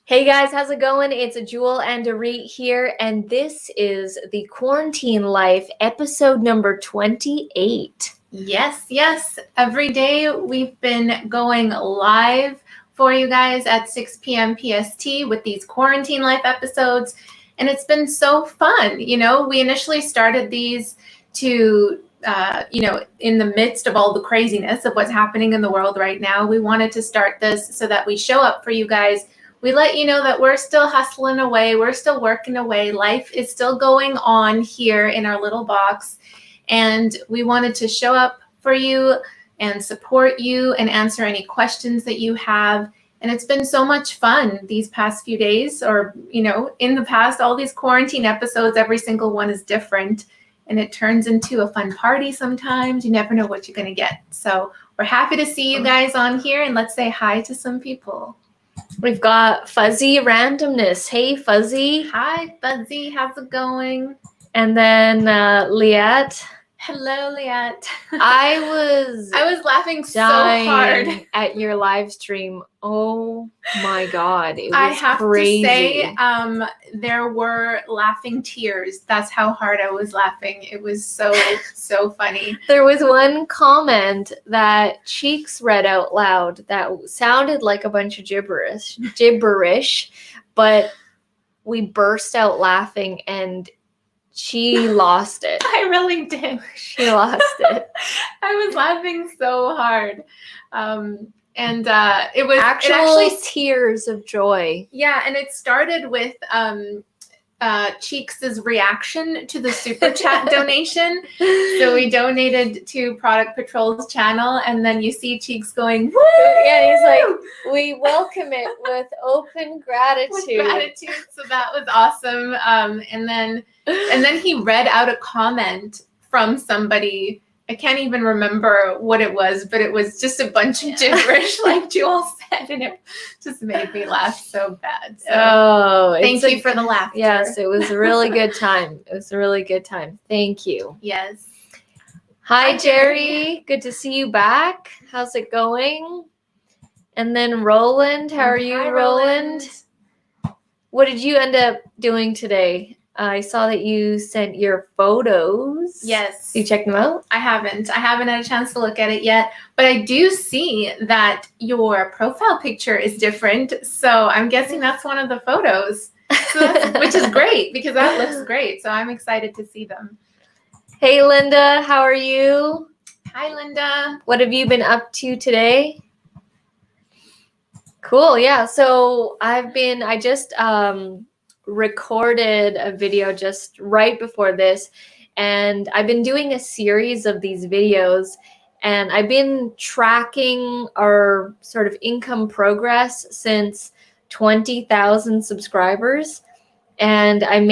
Hey guys, how's it going? It's Jewel and Dorit here, and this is the Quarantine Life episode number 28. Yes. Every day we've been going live for you guys at 6 p.m. PST with these Quarantine Life episodes, and it's been so fun. We initially started these to in the midst of all the craziness of what's happening in the world right now. We wanted to start this so that we show up for you guys. We let you know that we're still hustling away. We're still working away. Life is still going on here in our little box. And we wanted to show up for you and support you and answer any questions that you have. And it's been so much fun these past few days, or, in the past, all these quarantine episodes, every single one is different. And it turns into a fun party sometimes. You never know what you're going to get. So we're happy to see you guys on here, and let's say hi to some people. We've got Fuzzy Randomness. Hey, Fuzzy. Hi, Fuzzy. How's it going? And then Liette. Hello, Liette. I was laughing so dying hard at your live stream. Oh my God. It was I have crazy. to say, there were laughing tears. That's how hard I was laughing. It was so funny. There was one comment that Cheeks read out loud that sounded like a bunch of gibberish, but we burst out laughing and she lost it. I really did. She lost it. I was laughing so hard. And it was actually tears of joy. Yeah, and it started with Cheeks' reaction to the super chat donation. So we donated to Product Patrol's channel, and then you see Cheeks going, woo! Yeah, he's like, we welcome it with open gratitude. So that was awesome. And then he read out a comment from somebody. I can't even remember what it was, but it was just a bunch of gibberish, like Jewel said, and it just made me laugh so bad. So thank you for the laughter. Yes, it was a really good time. Thank you. Yes. Hi, Jerry. Good to see you back. How's it going? And then Roland. How are you, Roland? What did you end up doing today? I saw that you sent your photos. Yes. You checked them out? I haven't had a chance to look at it yet, but I do see that your profile picture is different. So I'm guessing that's one of the photos, which is great because that looks great. So I'm excited to see them. Hey, Linda. How are you? Hi, Linda. What have you been up to today? Cool. Yeah. So I just recorded a video just right before this, and I've been doing a series of these videos, and I've been tracking our sort of income progress since 20,000 subscribers. And I've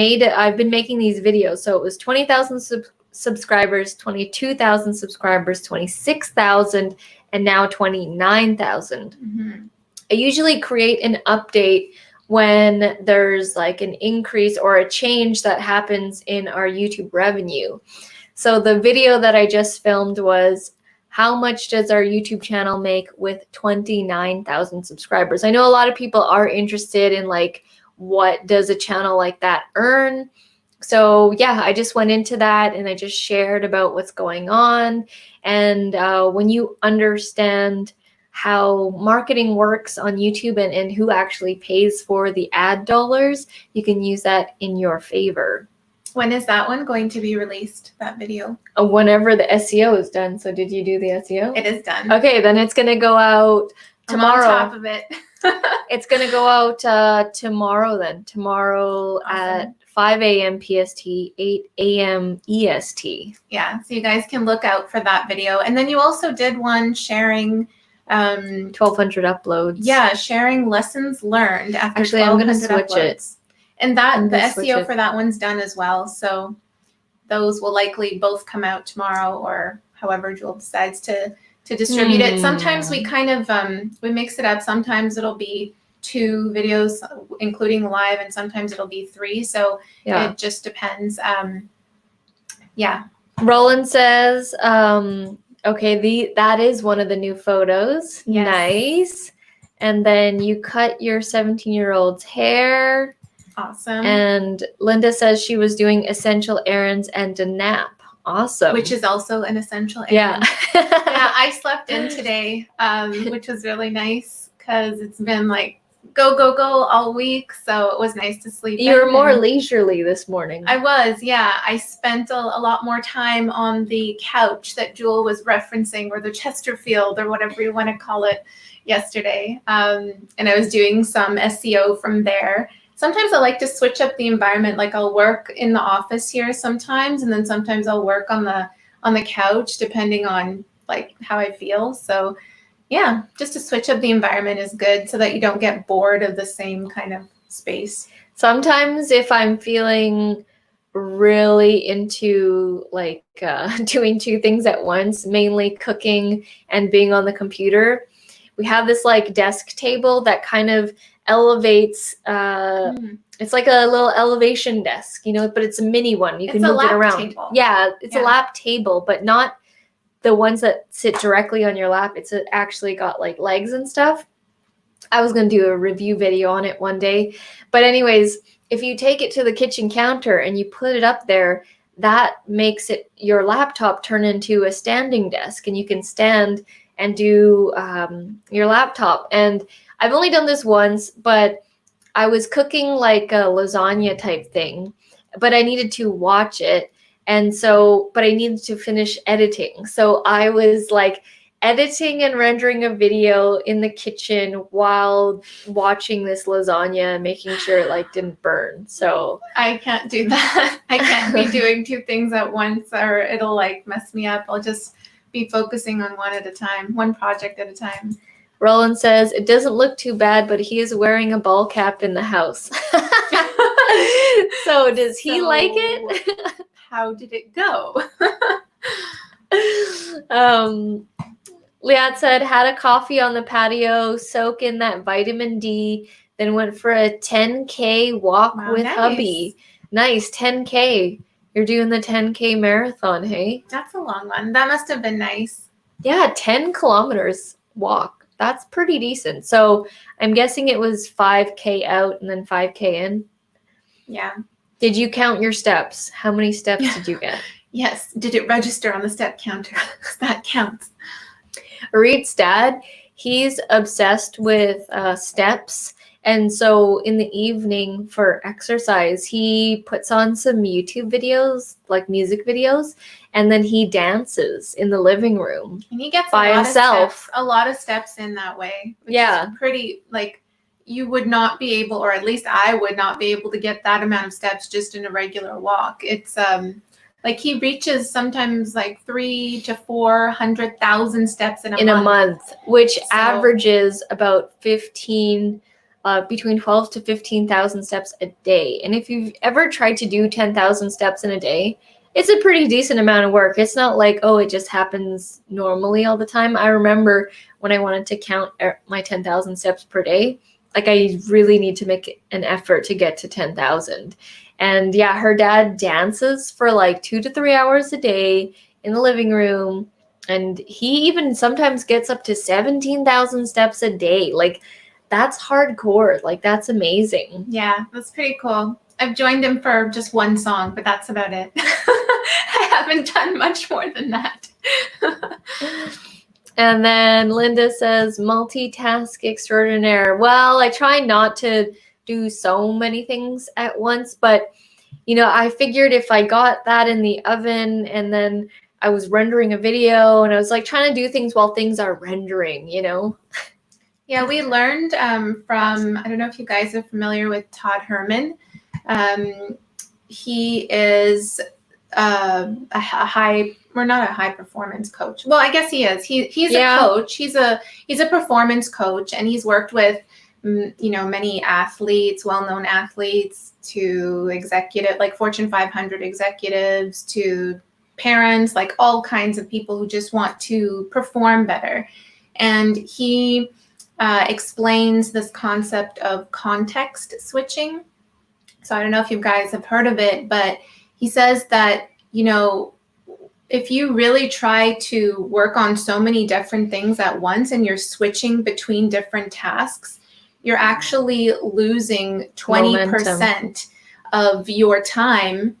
been making these videos. So it was 20,000 subscribers, 22,000 subscribers, 26,000, and now 29,000. Mm-hmm. I usually create an update when there's like an increase or a change that happens in our YouTube revenue. So the video that I just filmed was, how much does our YouTube channel make with 29,000 subscribers? I know a lot of people are interested in like, what does a channel like that earn? So yeah, I just went into that and I just shared about what's going on. And when you understand how marketing works on YouTube and who actually pays for the ad dollars, you can use that in your favor. When is that one going to be released, that video? Whenever the SEO is done. So did you do the SEO? It is done. Okay, then it's going to go out tomorrow. I'm on top of it. It's going to go out tomorrow then. Tomorrow awesome. At 5 a.m. PST, 8 a.m. EST. Yeah, so you guys can look out for that video. And then you also did one sharing 1,200 uploads. Yeah, sharing lessons learned after actually I'm going to switch uploads. it. And the SEO for that one's done as well. So those will likely both come out tomorrow, or however Jewel decides to distribute it. Sometimes we kind of we mix it up. Sometimes it'll be 2 videos including live, and sometimes it'll be 3. So it just depends. Roland says okay, that is one of the new photos. Yes. Nice. And then you cut your 17-year-old's hair. Awesome. And Linda says she was doing essential errands and a nap. Awesome. Which is also an essential Yeah. errand. Yeah, I slept in today, which was really nice because it's been like go all week. So it was nice to sleep. You were more leisurely this morning. I was, yeah. I spent a lot more time on the couch that Jewel was referencing, or the Chesterfield, or whatever you want to call it, yesterday. And I was doing some SEO from there. Sometimes I like to switch up the environment. Like I'll work in the office here sometimes, and then sometimes I'll work on the couch, depending on like how I feel. So yeah, just to switch up the environment is good so that you don't get bored of the same kind of space. Sometimes if I'm feeling really into like doing two things at once, mainly cooking and being on the computer, we have this like desk table that kind of elevates. It's like a little elevation desk, but it's a mini one. You can move it around. Table. Yeah, it's a lap table, but not the ones that sit directly on your lap. It's actually got like legs and stuff. I was going to do a review video on it one day. But anyways, if you take it to the kitchen counter and you put it up there, that makes your laptop turn into a standing desk, and you can stand and do your laptop. And I've only done this once, but I was cooking like a lasagna type thing, but I needed to watch it. And so, but I needed to finish editing. So I was like editing and rendering a video in the kitchen while watching this lasagna, making sure it like didn't burn. So I can't do that. I can't be doing two things at once, or it'll like mess me up. I'll just be focusing on one at a time, one project at a time. Roland says, it doesn't look too bad, but he is wearing a ball cap in the house. So does he like it? How did it go? Liat said, had a coffee on the patio, soak in that vitamin D, then went for a 10K walk with hubby. Nice, 10K. You're doing the 10K marathon, hey? That's a long one. That must have been nice. Yeah, 10 kilometers walk. That's pretty decent. So I'm guessing it was 5K out and then 5K in. Yeah. Did you count your steps? How many steps did you get? Yes. Did it register on the step counter? That counts. Reed's dad, he's obsessed with steps. And so in the evening for exercise, he puts on some YouTube videos, like music videos, and then he dances in the living room. And he gets by himself. A lot of steps in that way. Yeah. Pretty, like, you would not be able, or at least I would not be able to get that amount of steps just in a regular walk. It's like he reaches sometimes like 300,000 to 400,000 steps in a month, which averages about between 12 to 15,000 steps a day. And if you've ever tried to do 10,000 steps in a day, it's a pretty decent amount of work. It's not like, oh, it just happens normally all the time. I remember when I wanted to count my 10,000 steps per day, like I really need to make an effort to get to 10,000. And yeah, her dad dances for like 2 to 3 hours a day in the living room. And he even sometimes gets up to 17,000 steps a day. Like, that's hardcore. Like, that's amazing. Yeah, that's pretty cool. I've joined him for just one song, but that's about it. I haven't done much more than that. And then Linda says, multitask extraordinaire. Well, I try not to do so many things at once, but, I figured if I got that in the oven and then I was rendering a video and I was like trying to do things while things are rendering, Yeah, we learned from, I don't know if you guys are familiar with Todd Herman. He is not a high performance coach. Well, I guess he is. He's a coach. He's a performance coach, and he's worked with many athletes, well-known athletes, to executive, like Fortune 500 executives, to parents, like all kinds of people who just want to perform better. And he explains this concept of context switching. So I don't know if you guys have heard of it, but he says that, if you really try to work on so many different things at once and you're switching between different tasks, you're actually losing 20% of your time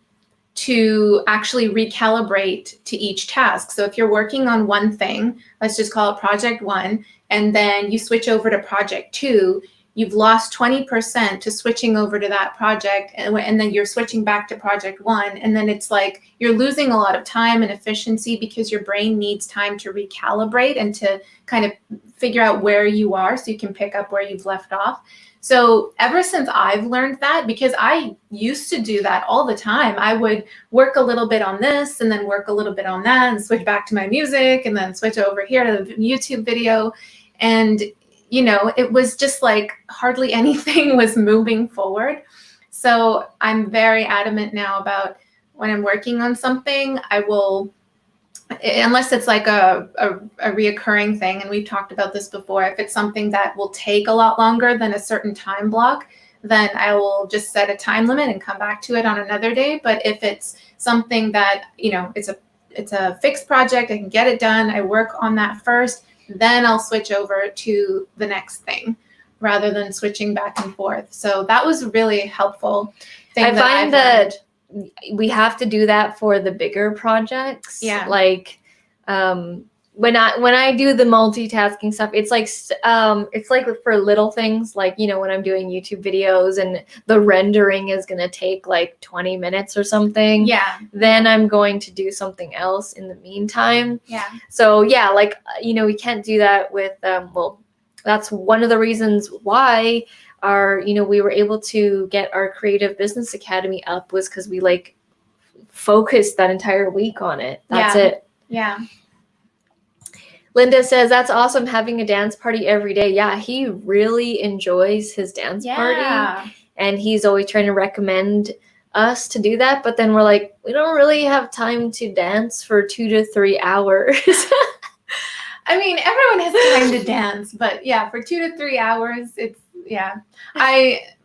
to actually recalibrate to each task. So if you're working on one thing, let's just call it project 1, and then you switch over to project 2, you've lost 20% to switching over to that project, and then you're switching back to project 1, and then it's like you're losing a lot of time and efficiency because your brain needs time to recalibrate and to kind of figure out where you are so you can pick up where you've left off. So ever since I've learned that, because I used to do that all the time, I would work a little bit on this and then work a little bit on that and switch back to my music and then switch over here to the YouTube video. And, you know, it was just like hardly anything was moving forward. So I'm very adamant now about when I'm working on something, I will, unless it's like a reoccurring thing, and we've talked about this before, if it's something that will take a lot longer than a certain time block, then I will just set a time limit and come back to it on another day. But if it's something that, you know, it's a fixed project, I can get it done, I work on that first, then I'll switch over to the next thing rather than switching back and forth. So that was really helpful. I find that we have to do that for the bigger projects. Yeah. Like when I do the multitasking stuff, it's like for little things, like, you know, when I'm doing YouTube videos and the rendering is going to take like 20 minutes or something. Yeah. Then I'm going to do something else in the meantime. Yeah. So yeah, like, you know, we can't do that with, well, that's one of the reasons why we were able to get our Creative Business Academy up, was because we like focused that entire week on it. That's it. Yeah. Linda says, that's awesome having a dance party every day. Yeah, he really enjoys his dance party. And he's always trying to recommend us to do that. But then we're like, we don't really have time to dance for 2 to 3 hours. I mean, everyone has time to dance, but yeah, for 2 to 3 hours, it's, yeah.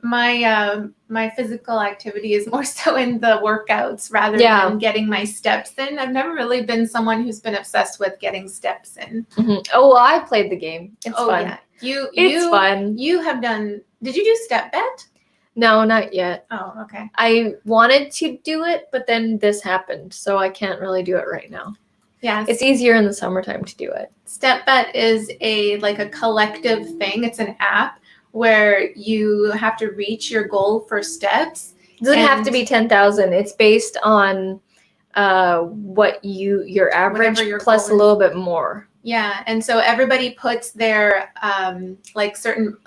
My physical activity is more so in the workouts rather than getting my steps in. I've never really been someone who's been obsessed with getting steps in. Mm-hmm. Oh, well, I played the game. It's fun. Yeah. It's fun. You have done, did you do step bet? No, not yet. Oh, okay. I wanted to do it, but then this happened, so I can't really do it right now. Yeah. It's easier in the summertime to do it. Step bet is a collective thing. It's an app where you have to reach your goal for steps. It doesn't have to be 10,000. It's based on what your average plus a little bit more. Yeah, and so everybody puts their a certain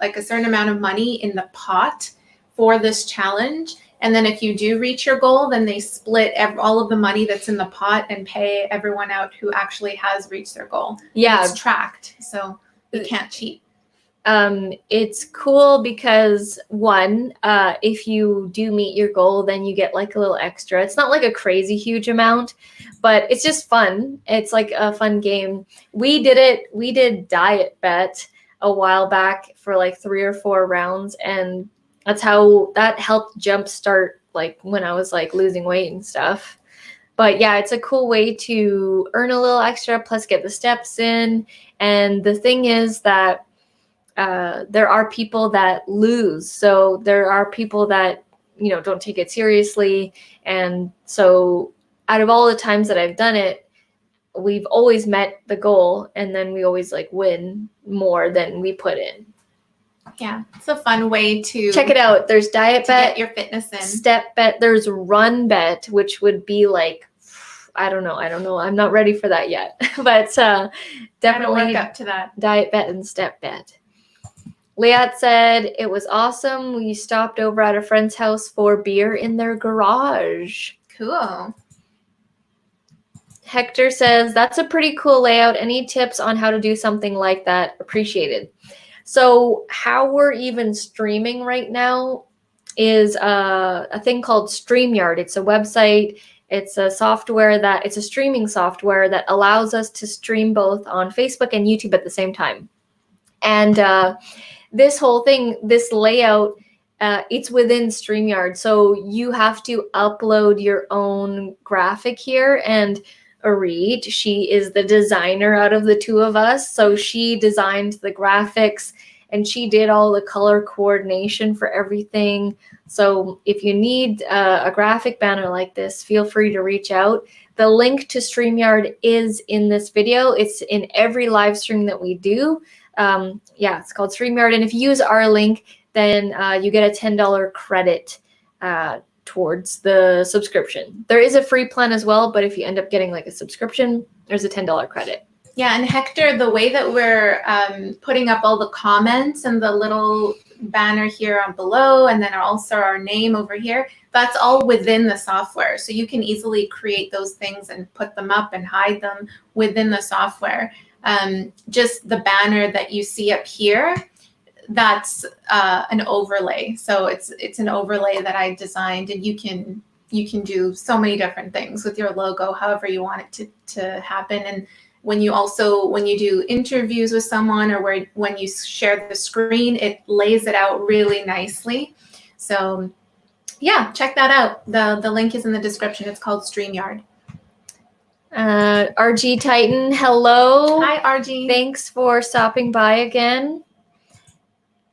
amount of money in the pot for this challenge, and then if you do reach your goal, then they split all of the money that's in the pot and pay everyone out who actually has reached their goal. Yeah, it's tracked, so you can't cheat. It's cool because one, if you do meet your goal, then you get like a little extra. It's not like a crazy huge amount, but it's just fun. It's like a fun game. We did diet bet a while back for like 3 or 4 rounds, and that helped jumpstart like when I was like losing weight and stuff. But yeah, it's a cool way to earn a little extra plus get the steps in. And the thing is that there are people that lose. So there are people that, you know, don't take it seriously. And so out of all the times that I've done it, we've always met the goal, and then we always like win more than we put in. Yeah, it's a fun way to check it out. There's diet bet, get your fitness in. Step bet. There's run bet, which would be like, I don't know. I'm not ready for that yet, but definitely work up to that. Diet bet and step bet. Liat said it was awesome. We stopped over at a friend's house for beer in their garage. Cool. Hector says that's a pretty cool layout. Any tips on how to do something like that? Appreciated. So how we're even streaming right now is a thing called StreamYard. It's a website. It's a streaming software that allows us to stream both on Facebook and YouTube at the same time. And this whole thing, this layout, it's within StreamYard. So you have to upload your own graphic here. And Arid. She is the designer out of the two of us. So she designed the graphics and she did all the color coordination for everything. So if you need a graphic banner like this, feel free to reach out. The link to StreamYard is in this video. It's in every live stream that we do. It's called StreamYard. And if you use our link, then you get a $10 credit towards the subscription. There is a free plan as well, but if you end up getting like a subscription, there's a $10 credit. Yeah, and Hector, the way that we're putting up all the comments and the little banner here on below, and then also our name over here, that's all within the software. So you can easily create those things and put them up and hide them within the software. Just the banner that you see up here, that's an overlay. So it's an overlay that I designed, and you can do so many different things with your logo, however you want it to happen. And when you do interviews with someone, or when you share the screen, it lays it out really nicely. So yeah, check that out. The link is in the description. It's called StreamYard. RG Titan, hello. Hi, RG. Thanks for stopping by again.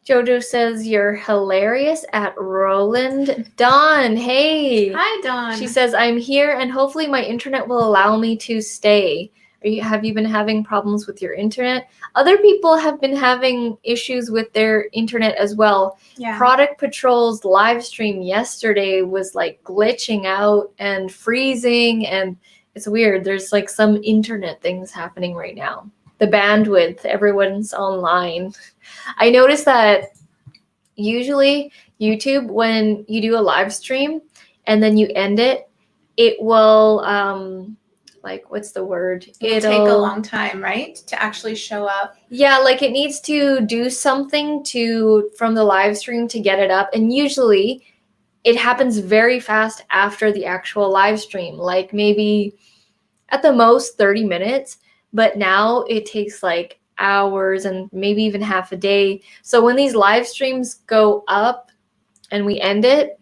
Jojo says you're hilarious at Roland. Dawn, hey. Hi, Dawn. She says, I'm here and hopefully my internet will allow me to stay. Have you been having problems with your internet? Other people have been having issues with their internet as well. Yeah. Product Patrol's live stream yesterday was like glitching out and freezing, and it's weird. There's like some internet things happening right now. The bandwidth, everyone's online. I noticed that usually YouTube, when you do a live stream and then you end it, it will, what's the word? It'll take a long time, right? To actually show up. Yeah, like it needs to do something from the live stream to get it up. And usually it happens very fast after the actual live stream, like maybe at the most 30 minutes. But now it takes like hours and maybe even half a day. So when these live streams go up and we end it,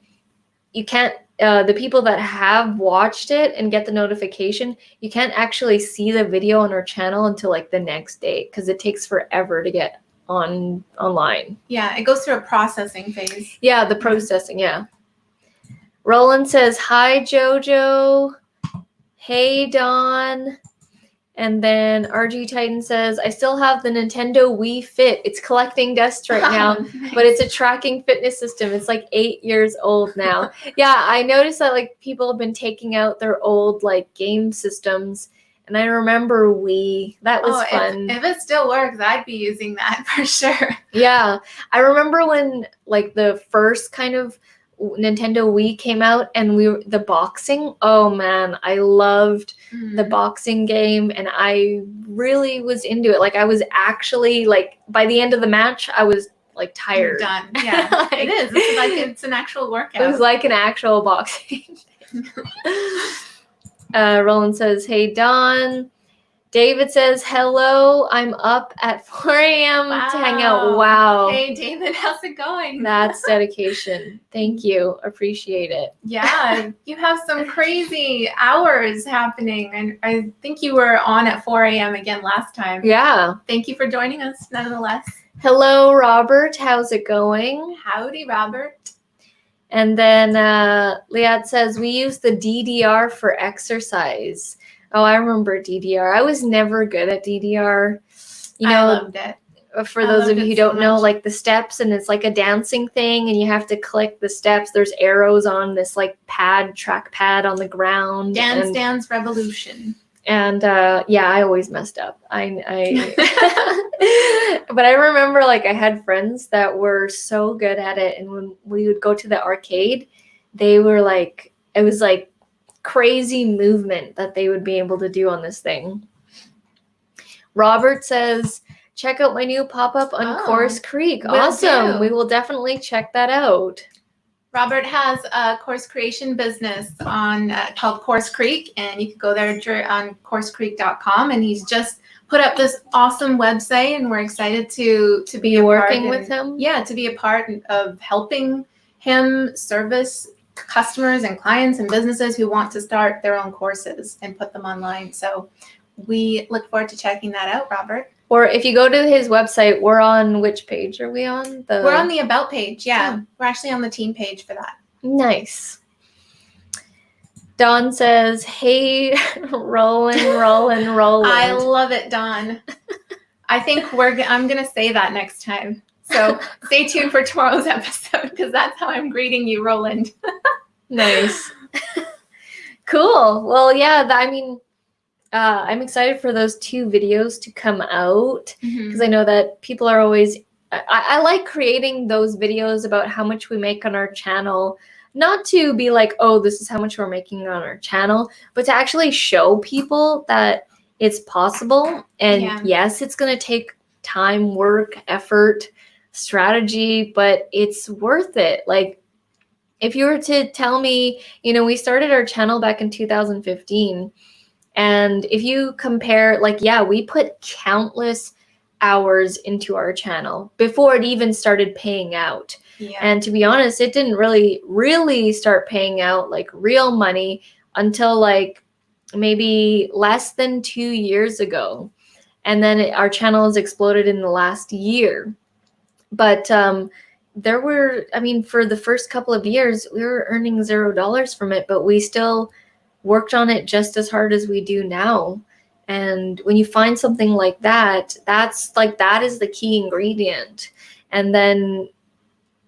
you can't, the people that have watched it and get the notification, you can't actually see the video on our channel until like the next day, because it takes forever to get online. Yeah, it goes through a processing phase. Yeah, the processing, yeah. Roland says, hi, Jojo. Hey, Dawn. And then RG Titan says, I still have the Nintendo Wii Fit. It's collecting dust right now, Nice. But it's a tracking fitness system. It's like 8 years old now. Yeah, I noticed that like people have been taking out their old like game systems. And I remember Wii. That was fun. If it still works, I'd be using that for sure. Yeah, I remember when like the first kind of Nintendo Wii came out and the boxing. Oh man, I loved the boxing game and I really was into it. Like I was actually like by the end of the match, I was like tired. You're done. Yeah, it is. It's like it's an actual workout. It was like an actual boxing. Roland says, hey, Dawn. David says, hello, I'm up at 4 a.m. to hang out. Wow. Hey, David, how's it going? That's dedication. Thank you. Appreciate it. Yeah, you have some crazy hours happening. And I think you were on at 4 a.m. again last time. Yeah. Thank you for joining us, nonetheless. Hello, Robert. How's it going? Howdy, Robert. And then Liat says, we use the DDR for exercise. Oh, I remember DDR. I was never good at DDR. You know, I loved it. For those of you who don't know, like the steps, and it's like a dancing thing, and you have to click the steps. There's arrows on this like track pad on the ground. Dance Revolution. And yeah, I always messed up. But I remember like I had friends that were so good at it, and when we would go to the arcade, they were like, it was like crazy movement that they would be able to do on this thing. Robert says, check out my new pop-up on Course Creek. Awesome. We will definitely check that out. Robert has a course creation business on called Course Creek, and you can go there on coursecreek.com, and he's just put up this awesome website, and we're excited to be working with him. Yeah, to be a part of helping him service customers and clients and businesses who want to start their own courses and put them online. So we look forward to checking that out, Robert. Or if you go to his website, we're on which page are we on? We're on the About page. Yeah. We're actually on the team page for that. Nice. Dawn says, hey, rolling. I love it, Dawn. I think I'm going to say that next time. So stay tuned for tomorrow's episode because that's how I'm greeting you, Roland. Nice. Cool. Well, yeah, I'm excited for those 2 videos to come out because I know that people are always, I like creating those videos about how much we make on our channel, not to be like, oh, this is how much we're making on our channel, but to actually show people that it's possible. And yes, it's going to take time, work, effort, strategy, but it's worth it. Like, if you were to tell me, we started our channel back in 2015, and if you compare, like, yeah, we put countless hours into our channel before it even started paying out. Yeah. And to be honest, it didn't really start paying out like real money until like maybe less than 2 years ago. And then our channel has exploded in the last year. But there were, for the first couple of years, we were earning $0 from it, but we still worked on it just as hard as we do now. And when you find something like that, that is the key ingredient. And then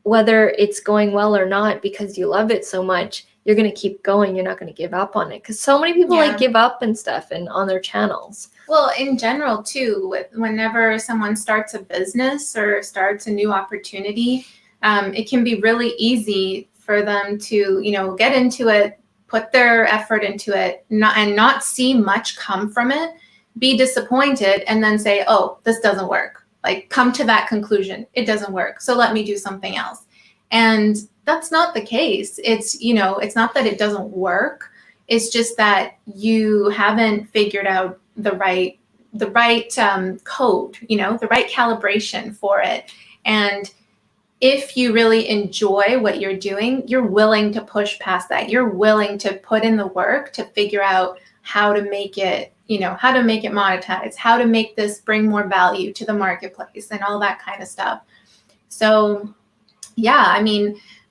whether it's going well or not, because you love it so much, you're going to keep going. You're not going to give up on it. Because so many people like give up and stuff and on their channels. Well, in general, too, whenever someone starts a business or starts a new opportunity, it can be really easy for them to, get into it, put their effort into it, and not see much come from it, be disappointed, and then say, oh, this doesn't work. Like, come to that conclusion. It doesn't work. So let me do something else. And that's not the case. It's, it's not that it doesn't work. It's just that you haven't figured out the right code, the right calibration for it. And if you really enjoy what you're doing, you're willing to push past that. You're willing to put in the work to figure out how to make it, how to make it monetize, how to make this bring more value to the marketplace and all that kind of stuff. So yeah,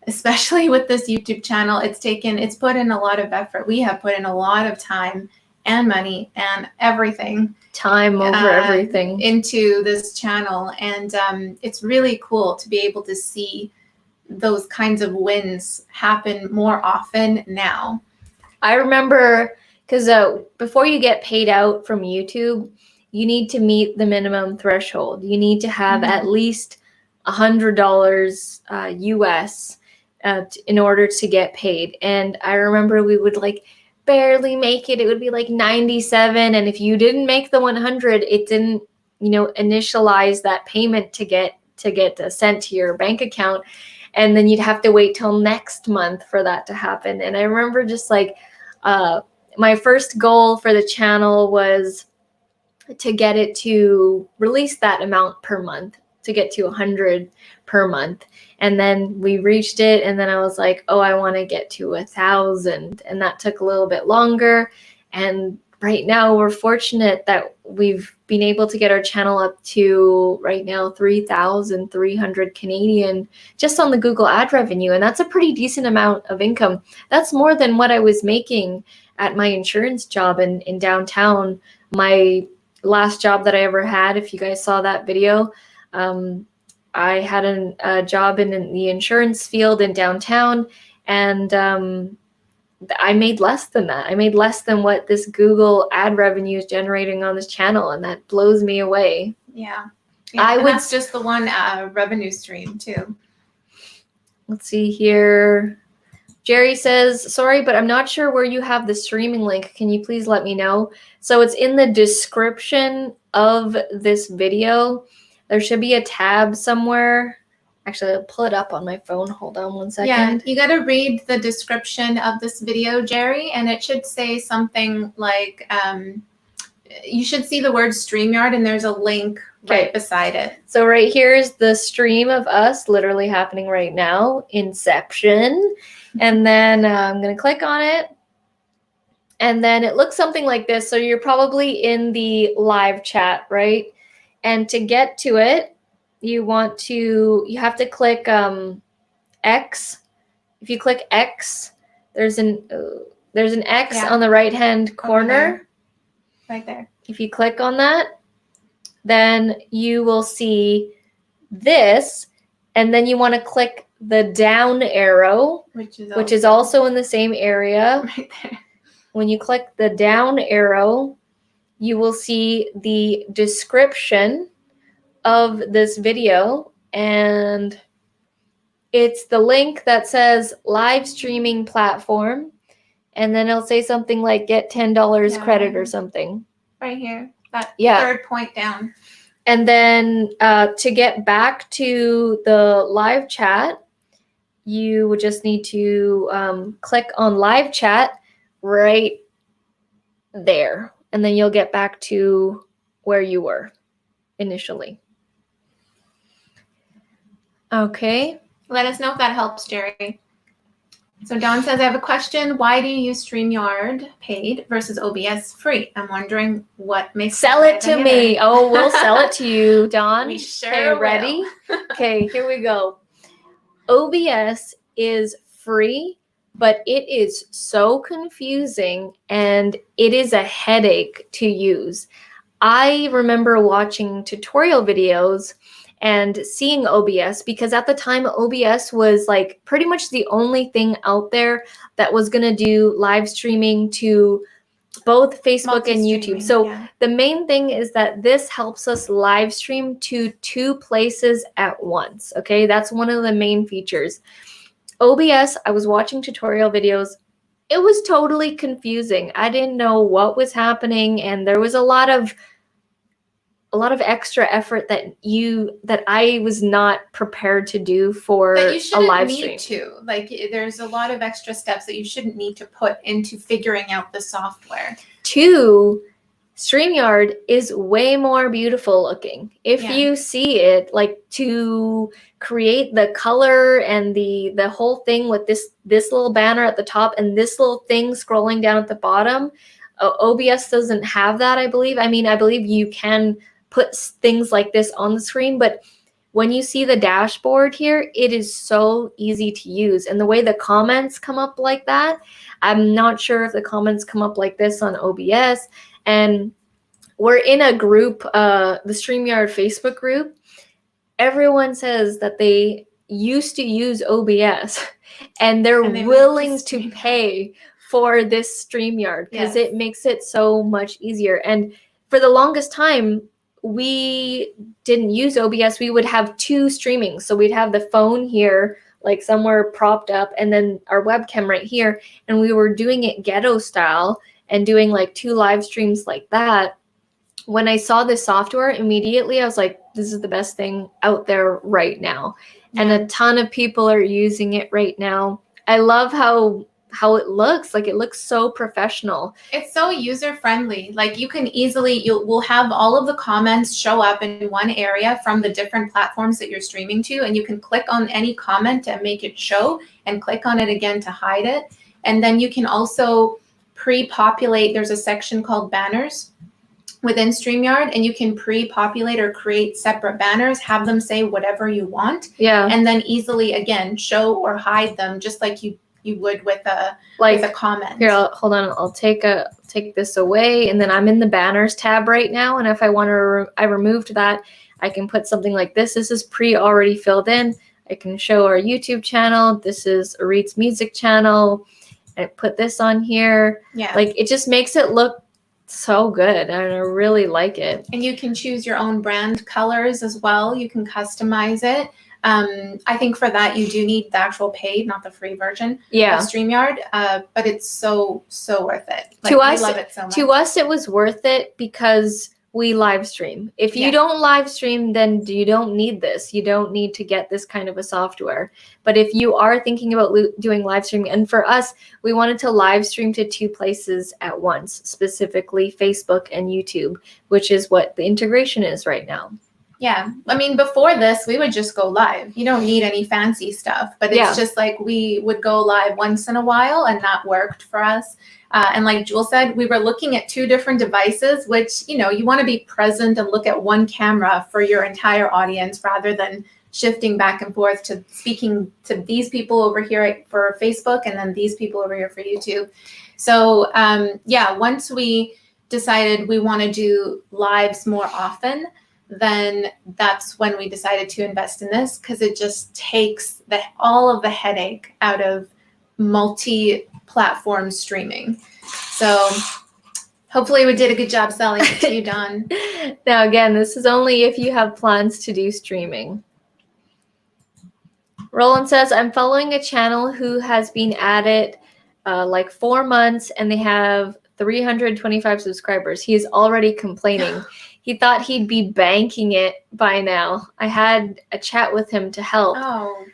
especially with this YouTube channel, it's put in a lot of effort. We have put in a lot of time and money and everything. Time over everything. Into this channel. And it's really cool to be able to see those kinds of wins happen more often now. I remember, because before you get paid out from YouTube, you need to meet the minimum threshold. You need to have at least $100 US in order to get paid. And I remember we would like barely make it. It would be like 97, and if you didn't make the 100, it didn't initialize that payment to get sent to your bank account, and then you'd have to wait till next month for that to happen. And I remember just like my first goal for the channel was to get it to release that amount per month, to get to 100 per month. And then we reached it, and then I was like, oh, I want to get to 1,000, and that took a little bit longer. And right now we're fortunate that we've been able to get our channel up to right now 3,300 Canadian just on the Google ad revenue, and that's a pretty decent amount of income. That's more than what I was making at my insurance job in downtown. My last job that I ever had, if you guys saw that video, I had a job in the insurance field in downtown, and I made less than that. I made less than what this Google ad revenue is generating on this channel, and that blows me away. Yeah. That's just the one revenue stream too. Let's see here. Jerry says, sorry, but I'm not sure where you have the streaming link. Can you please let me know? So it's in the description of this video. There should be a tab somewhere. Actually, I'll pull it up on my phone. Hold on one second. Yeah, you got to read the description of this video, Jerry, and it should say something like, you should see the word StreamYard, and there's a link right beside it. So right here is the stream of us literally happening right now, Inception. And then I'm going to click on it. And then it looks something like this. So you're probably in the live chat, right? And to get to it, you have to click X. If you click X, there's an X on the right-hand corner. Right there. If you click on that, then you will see this, and then you want to click the down arrow, which is also in the same area. Right there. When you click the down arrow, you will see the description of this video, and it's the link that says live streaming platform, and then it'll say something like get $10 credit or something. Right here, that third point down. And then to get back to the live chat, you would just need to click on live chat right there, and then you'll get back to where you were initially. Okay. Let us know if that helps, Jerry. So Dawn says, I have a question. Why do you use StreamYard paid versus OBS free? I'm wondering what makes Sell it to me. Oh, we'll sell it to you, Dawn. We sure will. Ready? Okay, here we go. OBS is free, but it is so confusing and it is a headache to use. I remember watching tutorial videos and seeing OBS because at the time OBS was like pretty much the only thing out there that was going to do live streaming to both Facebook and YouTube. So the main thing is that this helps us live stream to 2 places at once. Okay, that's one of the main features. OBS, I was watching tutorial videos. It was totally confusing. I didn't know what was happening, and there was a lot of extra effort that I was not prepared to do for a live stream. Like there's a lot of extra steps that you shouldn't need to put into figuring out the software. 2, StreamYard is way more beautiful looking. If you see it, like to create the color and the whole thing with this little banner at the top and this little thing scrolling down at the bottom, OBS doesn't have that, I believe. I mean, I believe you can put things like this on the screen, but when you see the dashboard here, it is so easy to use. And the way the comments come up like that, I'm not sure if the comments come up like this on OBS. And we're in a group, the StreamYard Facebook group. Everyone says that they used to use OBS and they're willing to pay for this StreamYard because it makes it so much easier. And for the longest time, we didn't use OBS. We would have 2 streaming. So we'd have the phone here, like somewhere propped up, and then our webcam right here. And we were doing it ghetto style and doing like 2 live streams like that. When I saw this software, immediately I was like, this is the best thing out there right now. And a ton of people are using it right now. I love how it looks. Like it looks so professional. It's so user friendly. Like you can easily, we'll have all of the comments show up in one area from the different platforms that you're streaming to, and you can click on any comment and make it show and click on it again to hide it. And then you can also pre-populate. There's a section called banners within StreamYard, and you can pre-populate or create separate banners, have them say whatever you want. Yeah. And then easily again show or hide them just like you would with a comment. Here, hold on. I'll take this away, and then I'm in the banners tab right now. And if I want to, I removed that. I can put something like this. This is already filled in. I can show our YouTube channel. This is Arit's music channel. I put this on here. Yeah. Like it just makes it look so good, and I really like it. And you can choose your own brand colors as well. You can customize it. I think for that you do need the actual paid, not the free version of StreamYard. But it's so worth it. Like, I love it so much. To us, it was worth it because we live stream. If you don't live stream, then you don't need this. You don't need to get this kind of a software. But if you are thinking about doing live streaming, and for us, we wanted to live stream to 2 places at once, specifically Facebook and YouTube, which is what the integration is right now. Yeah. I mean, before this, we would just go live. You don't need any fancy stuff, but it's just like we would go live once in a while, and that worked for us. And like Jewel said, we were looking at 2 different devices, which, you know, you want to be present and look at one camera for your entire audience rather than shifting back and forth to speaking to these people over here for Facebook and then these people over here for YouTube. So yeah, once we decided we want to do lives more often, then that's when we decided to invest in this, because it just takes all of the headache out of multi-platform streaming. So hopefully we did a good job selling it to you, Dawn. Now, again, this is only if you have plans to do streaming. Roland says, I'm following a channel who has been at it like 4 months, and they have 325 subscribers. He is already complaining. He thought he'd be banking it by now. I had a chat with him to help. Oh.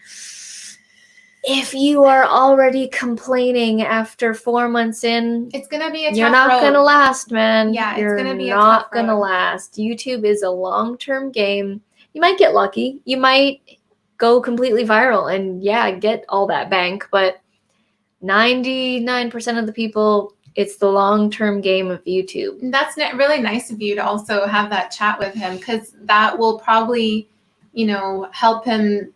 If you are already complaining after 4 months in, it's gonna be a tough you're not road. Gonna last, man. Yeah, it's you're gonna be not a tough road. Gonna last. YouTube is a long-term game. You might get lucky. You might go completely viral and get all that bank, but 99% of the people, it's the long-term game of YouTube. That's really nice of you to also have that chat with him, because that will probably, you know, help him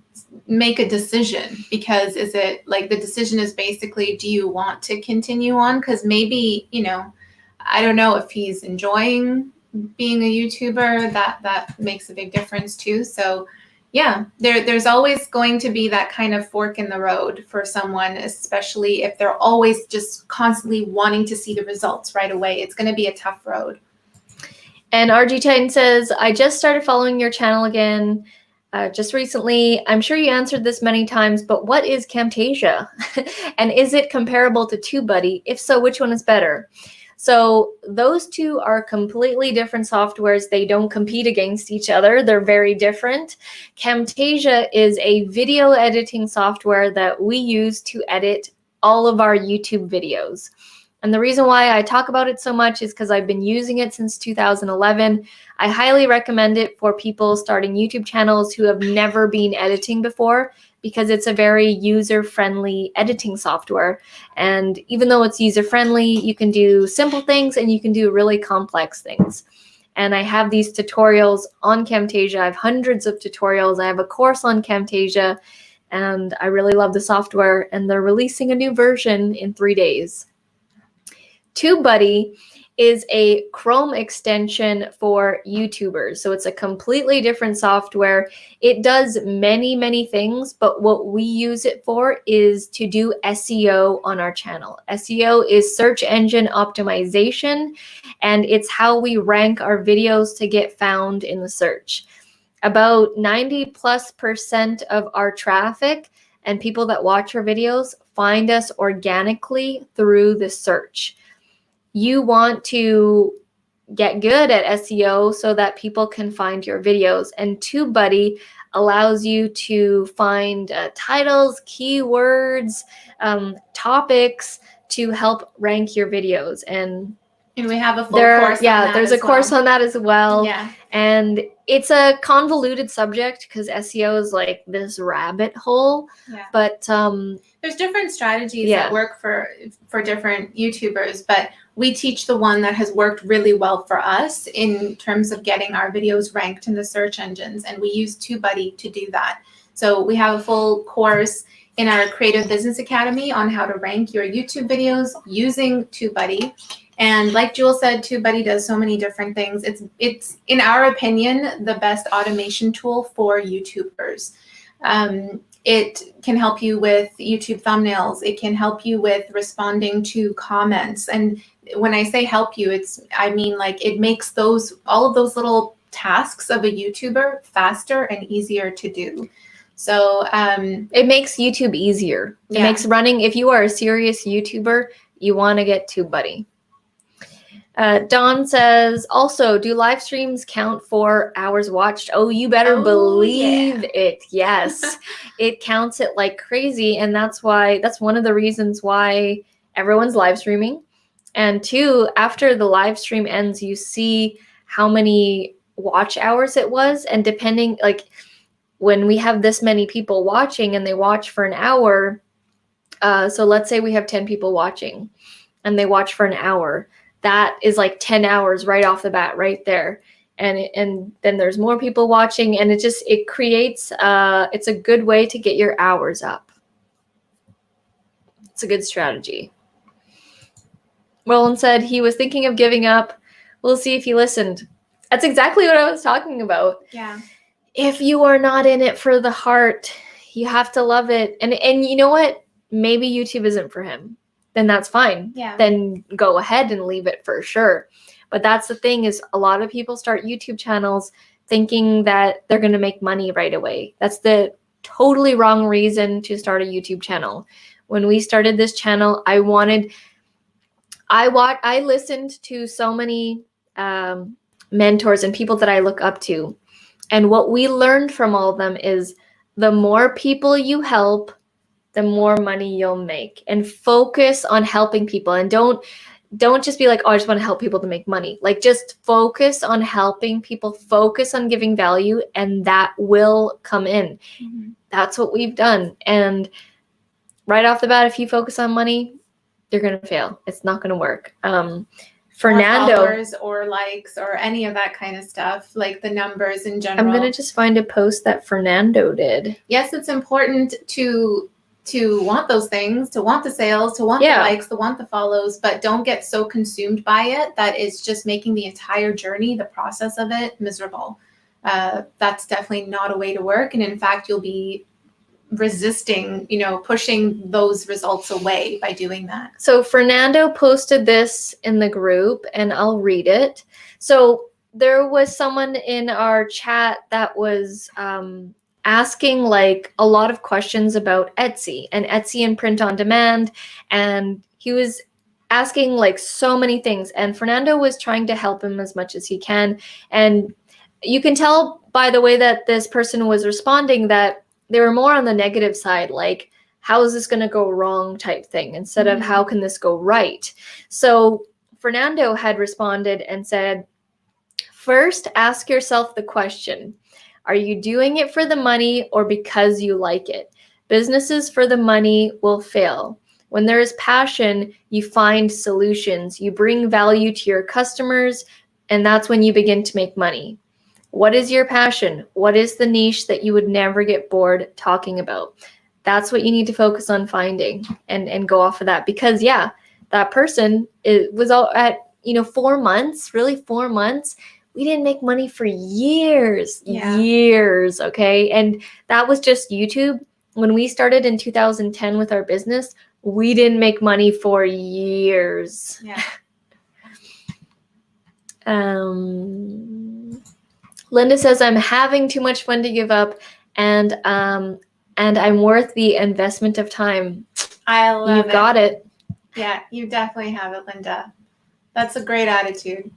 make a decision. Because is it like the decision is basically, do you want to continue on? Because maybe, you know, I don't know if he's enjoying being a YouTuber. That makes a big difference too. So yeah, there's always going to be that kind of fork in the road for someone, especially if they're always just constantly wanting to see the results right away. It's going to be a tough road. And RG Titan says, I just started following your channel again just recently. I'm sure you answered this many times, but what is Camtasia? And is it comparable to TubeBuddy? If so, which one is better? So those two are completely different softwares. They don't compete against each other. They're very different. Camtasia is a video editing software that we use to edit all of our YouTube videos. And the reason why I talk about it so much is because I've been using it since 2011. I highly recommend it for people starting YouTube channels who have never been editing before, because it's a very user-friendly editing software. And even though it's user-friendly, you can do simple things and you can do really complex things. And I have these tutorials on Camtasia. I have hundreds of tutorials. I have a course on Camtasia, and I really love the software, and they're releasing a new version in 3 days. TubeBuddy is a Chrome extension for YouTubers. So it's a completely different software. It does many, many things, but what we use it for is to do SEO on our channel. SEO is search engine optimization, and it's how we rank our videos to get found in the search. About 90+% of our traffic and people that watch our videos find us organically through the search. You want to get good at SEO so that people can find your videos. And TubeBuddy allows you to find titles, keywords, topics to help rank your videos. And we have a full course on that. There's a course on that as well. Yeah. And it's a convoluted subject because SEO is like this rabbit hole. Yeah. But there's different strategies that work for different YouTubers, but we teach the one that has worked really well for us in terms of getting our videos ranked in the search engines, and we use TubeBuddy to do that. So we have a full course in our Creative Business Academy on how to rank your YouTube videos using TubeBuddy. And like Jewel said, TubeBuddy does so many different things. It's in our opinion, the best automation tool for YouTubers. It can help you with YouTube thumbnails. It can help you with responding to comments. And when I say help you, I mean like it makes all of those little tasks of a YouTuber faster and easier to do. So it makes YouTube easier. It makes running, if you are a serious YouTuber, you want to get TubeBuddy. Dawn says, also, do live streams count for hours watched? Oh, you better believe it. Yes, it counts it like crazy. And that's one of the reasons why everyone's live streaming. And 2, after the live stream ends, you see how many watch hours it was. And depending, like when we have this many people watching and they watch for an hour, so let's say we have 10 people watching and they watch for an hour, that is like 10 hours right off the bat right there. And then there's more people watching, and it creates, it's a good way to get your hours up. It's a good strategy. Roland said he was thinking of giving up. We'll see if he listened. That's exactly what I was talking about. Yeah. If you are not in it for the heart, you have to love it. And you know what? Maybe YouTube isn't for him. Then that's fine. Yeah. Then go ahead and leave it for sure. But that's the thing, is a lot of people start YouTube channels thinking that they're going to make money right away. That's the totally wrong reason to start a YouTube channel. When we started this channel, I listened to so many mentors and people that I look up to. And what we learned from all of them is the more people you help, the more money you'll make. And focus on helping people. And don't just be like, oh, I just want to help people to make money. Like, just focus on helping people, focus on giving value, and that will come in. Mm-hmm. That's what we've done. And right off the bat, if you focus on money, you're going to fail. It's not going to work. Fernando, or followers or likes or any of that kind of stuff, like the numbers in general. I'm going to just find a post that Fernando did. Yes, it's important to want those things, to want the sales, to want the likes, to want the follows, but don't get so consumed by it that it's just making the entire journey, the process of it, miserable. That's definitely not a way to work. And in fact, you'll be resisting, pushing those results away by doing that. So Fernando posted this in the group, and I'll read it. So there was someone in our chat that was asking like a lot of questions about Etsy and print on demand. And he was asking like so many things, and Fernando was trying to help him as much as he can. And you can tell by the way that this person was responding that they were more on the negative side, like, how is this going to go wrong type thing, instead of how can this go right? So Fernando had responded and said, first, ask yourself the question, are you doing it for the money or because you like it? Businesses for the money will fail. When there is passion, you find solutions, you bring value to your customers, and that's when you begin to make money. What is your passion? What is the niche that you would never get bored talking about? That's what you need to focus on finding and go off of that. Because that person was all at 4 months, really 4 months. We didn't make money for years, okay? And that was just YouTube. When we started in 2010 with our business, we didn't make money for years. Yeah. Linda says, I'm having too much fun to give up, and I'm worth the investment of time. I love it. You've got it. Yeah, you definitely have it, Linda. That's a great attitude.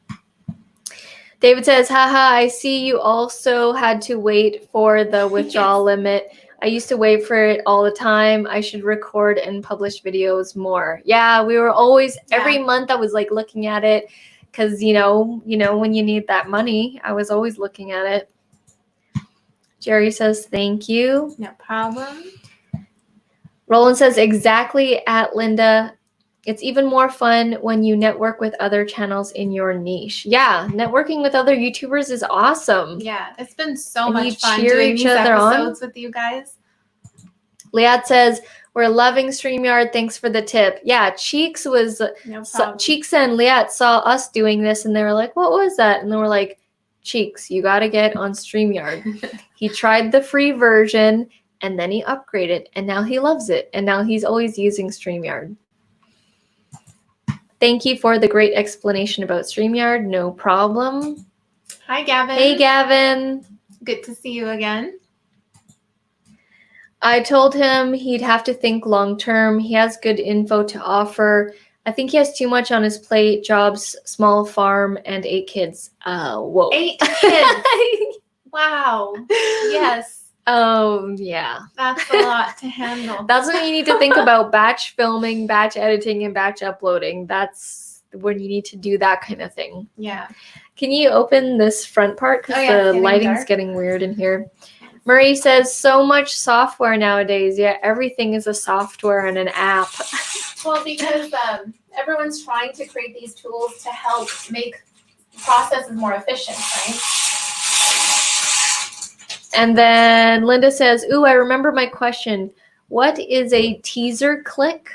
David says, haha, I see you also had to wait for the withdrawal limit. I used to wait for it all the time. I should record and publish videos more. Yeah, we were always, every month I was like looking at it. Because, when you need that money, I was always looking at it. Jerry says, thank you. No problem. Roland says, exactly at Linda. It's even more fun when you network with other channels in your niche. Yeah, networking with other YouTubers is awesome. Yeah, it's been so much fun cheer doing each these other episodes with you guys. Liat says, we're loving StreamYard. Thanks for the tip. Yeah, Cheeks was Cheeks and Liat saw us doing this, and they were like, what was that? And they were like, Cheeks, you got to get on StreamYard. He tried the free version, and then he upgraded, and now he loves it. And now he's always using StreamYard. Thank you for the great explanation about StreamYard. No problem. Hi, Gavin. Hey, Gavin. Good to see you again. I told him he'd have to think long term. He has good info to offer. I think he has too much on his plate. Jobs, small farm, and 8 kids. Whoa. 8 kids. Wow. Yes. Oh, yeah. That's a lot to handle. That's when you need to think about batch filming, batch editing, and batch uploading. That's when you need to do that kind of thing. Yeah. Can you open this front part? Because the lighting's getting weird in here. Marie says, so much software nowadays. Yeah, everything is a software and an app. Well, because everyone's trying to create these tools to help make processes more efficient, right? And then Linda says, ooh, I remember my question. What is a teaser click?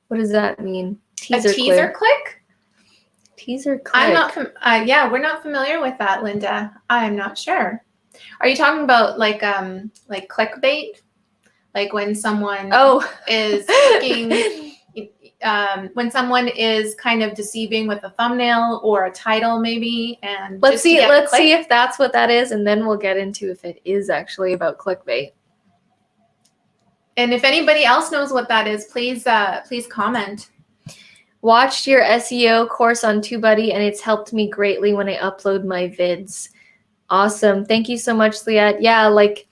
What does that mean? Teaser click? Teaser click. I'm not. We're not familiar with that, Linda. I'm not sure. Are you talking about like clickbait? Like when someone is clicking, when someone is kind of deceiving with a thumbnail or a title, maybe, and let's see if that's what that is, and then we'll get into if it is actually about clickbait. And if anybody else knows what that is, please comment. Watched your SEO course on TubeBuddy, and it's helped me greatly when I upload my vids. Awesome. Thank you so much, Liat. Yeah, like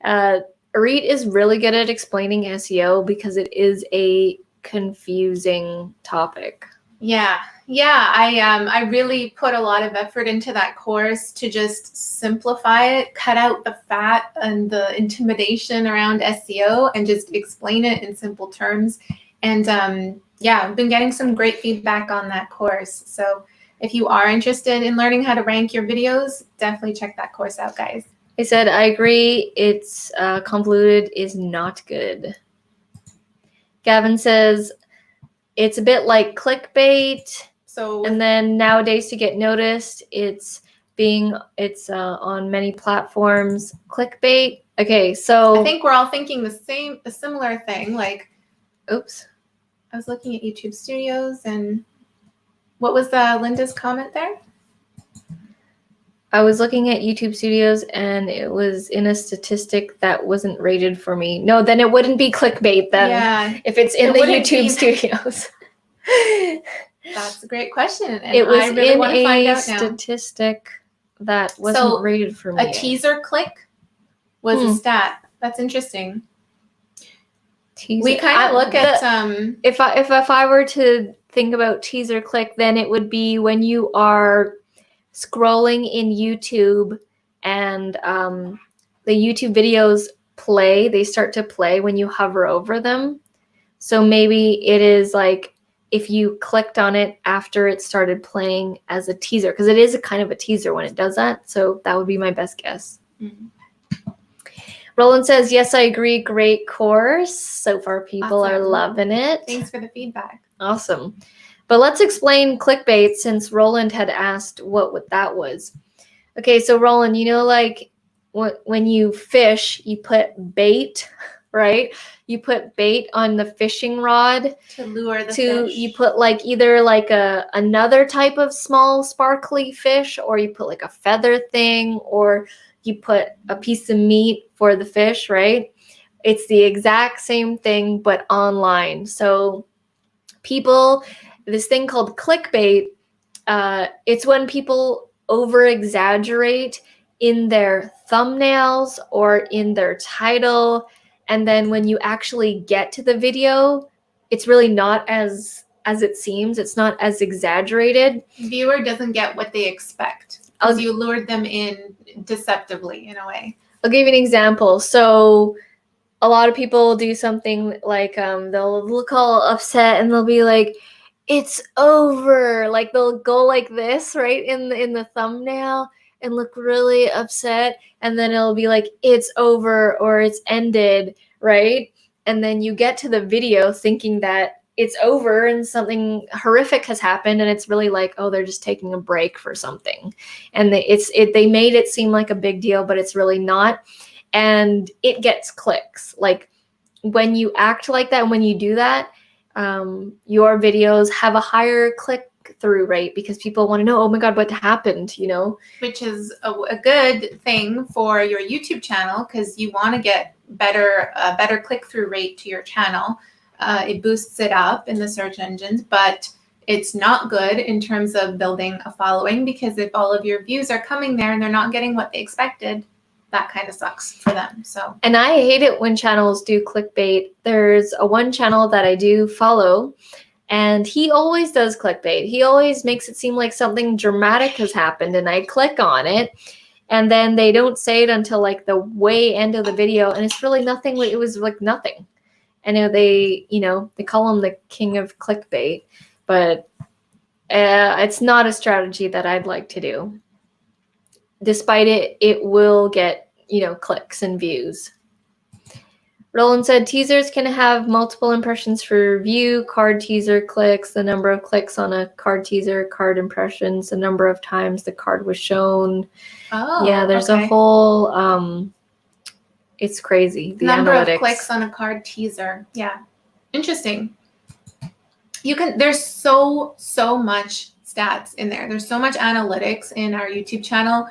Arit is really good at explaining SEO because it is a confusing topic. Yeah. I really put a lot of effort into that course to just simplify it, cut out the fat and the intimidation around SEO, and just explain it in simple terms. And I've been getting some great feedback on that course. So if you are interested in learning how to rank your videos, definitely check that course out, guys. I said, I agree. It's convoluted is not good. Gavin says, it's a bit like clickbait. And then nowadays to get noticed, it's on many platforms. Clickbait. Okay, so I think we're all thinking a similar thing. Like, oops. I was looking at YouTube Studios, and what was Linda's comment there? I was looking at YouTube Studios, and it was in a statistic that wasn't rated for me. No, then it wouldn't be clickbait then. Yeah, if it's in the YouTube Studios. That's a great question. And it was I really want to find out now. Statistic that wasn't rated for me. A teaser click was a stat. That's interesting. Teaser. We kind of look at if I were to think about teaser click, then it would be when you are scrolling in YouTube and the YouTube videos play. They start to play when you hover over them. So maybe it is like if you clicked on it after it started playing as a teaser, because it is a kind of a teaser when it does that. So that would be my best guess. Mm-hmm. Roland says, yes, I agree. Great course. So far, people are loving it. Thanks for the feedback. Awesome. But let's explain clickbait since Roland had asked what that was. Okay, so Roland, you know, like when you fish, you put bait, right? You put bait on the fishing rod to lure the fish. You put like either like another type of small sparkly fish, or you put like a feather thing, or you put a piece of meat for the fish, right? It's the exact same thing, but online. So this thing called clickbait, it's when people over-exaggerate in their thumbnails or in their title. And then when you actually get to the video, it's really not as it seems. It's not as exaggerated. Viewer doesn't get what they expect because you lured them in deceptively in a way. I'll give you an example. So a lot of people do something like they'll look all upset and they'll be like, it's over. Like they'll go like this, right, in the thumbnail and look really upset. And then it'll be like, it's over or it's ended, right? And then you get to the video thinking that it's over and something horrific has happened, and it's really like, oh, they're just taking a break for something. And they made it seem like a big deal, but it's really not. And it gets clicks. Like when you act like that, and when you do that, your videos have a higher click-through rate because people want to know, oh my God, what happened, you know? Which is a good thing for your YouTube channel because you want to get a better click-through rate to your channel. It boosts it up in the search engines, but it's not good in terms of building a following because if all of your views are coming there and they're not getting what they expected, that kind of sucks for them. So, and I hate it when channels do clickbait. There's one channel that I do follow And he always does clickbait. He always makes it seem like something dramatic has happened, and I click on it, and then they don't say it until like the way end of the video, and it's really nothing. It was like nothing. I know they call him the king of clickbait, but it's not a strategy that I'd like to do. Despite it will get, clicks and views. Roland said teasers can have multiple impressions for view, card teaser clicks, the number of clicks on a card teaser, card impressions, the number of times the card was shown. Oh, yeah, there's a whole, it's crazy. The number analytics. of clicks on a card teaser. Yeah. Interesting. There's so much stats in there. There's so much analytics in our YouTube channel.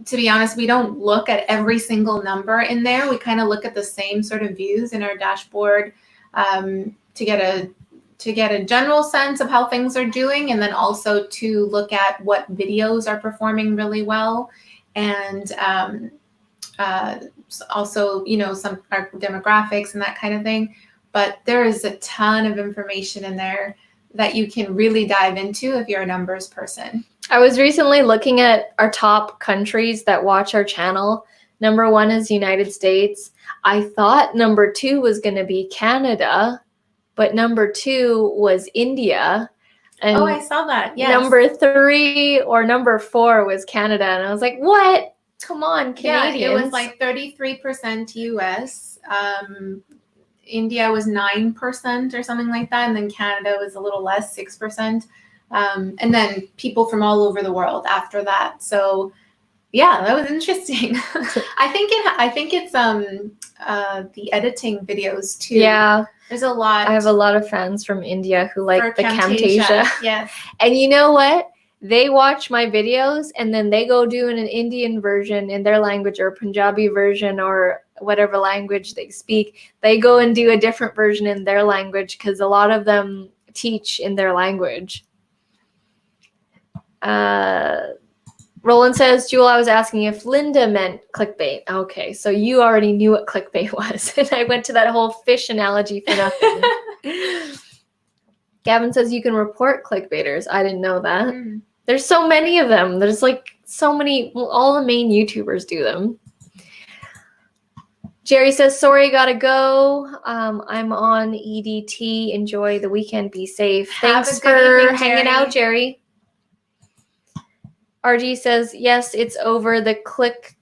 To be honest, we don't look at every single number in there. We kind of look at the same sort of views in our dashboard to get a general sense of how things are doing, and then also to look at what videos are performing really well, and also some our demographics and that kind of thing. But there is a ton of information in there that you can really dive into if you're a numbers person. I was recently looking at our top countries that watch our channel. Number 1 is United States. I thought number 2 was going to be Canada, but number 2 was India. And I saw that. Yes. Number 3 or number 4 was Canada. And I was like, what? Come on, Canadians. Yeah, it was like 33% US. India was 9% or something like that. And then Canada was a little less, 6%. And then people from all over the world after that. So yeah, that was interesting. I think it's the editing videos too. Yeah. There's a lot. I have a lot of fans from India who like the Camtasia. Yes. And you know what? They watch my videos and then they go do an Indian version in their language, or a Punjabi version, or whatever language they speak. They go and do a different version in their language because a lot of them teach in their language. Roland says, Jewel, I was asking if Linda meant clickbait. Okay, so you already knew what clickbait was. And I went to that whole fish analogy for nothing. Gavin says you can report clickbaiters. I didn't know that. There's so many of them. There's like so many. Well, all the main YouTubers do them. Jerry says, sorry, gotta go. I'm on EDT. Enjoy the weekend. Be safe. Thanks for hanging out, Jerry. RG says, yes, it's over. The click.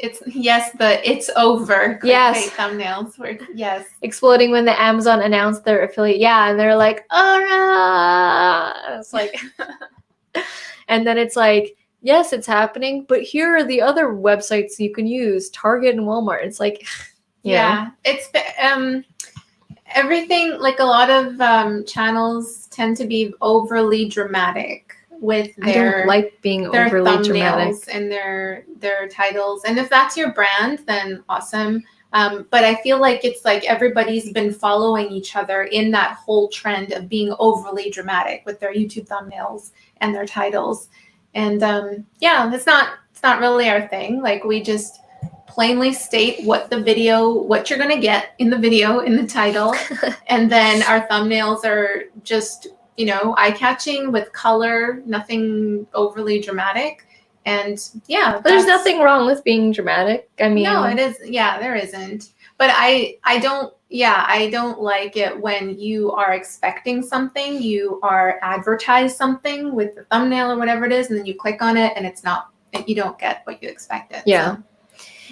It's over. Yes. Thumbnails were, yes. Exploding when the Amazon announced their affiliate. Yeah. And they're like, it's like, and then it's like, yes, it's happening, but here are the other websites you can use, Target and Walmart. It's like, yeah, it's everything. Like a lot of channels tend to be overly dramatic with their, I don't like being overly dramatic and their titles. And if that's your brand, then awesome. But I feel like it's like everybody's been following each other in that whole trend of being overly dramatic with their YouTube thumbnails and their titles. And it's not really our thing. Like, we just plainly state what you're going to get in the video, in the title. And then our thumbnails are just, eye-catching with color, nothing overly dramatic. And but there's nothing wrong with being dramatic. I mean, no, it is. Yeah, there isn't. But I don't like it when you are expecting something, you are advertised something with the thumbnail or whatever it is, and then you click on it and it's not, you don't get what you expected. Yeah. So.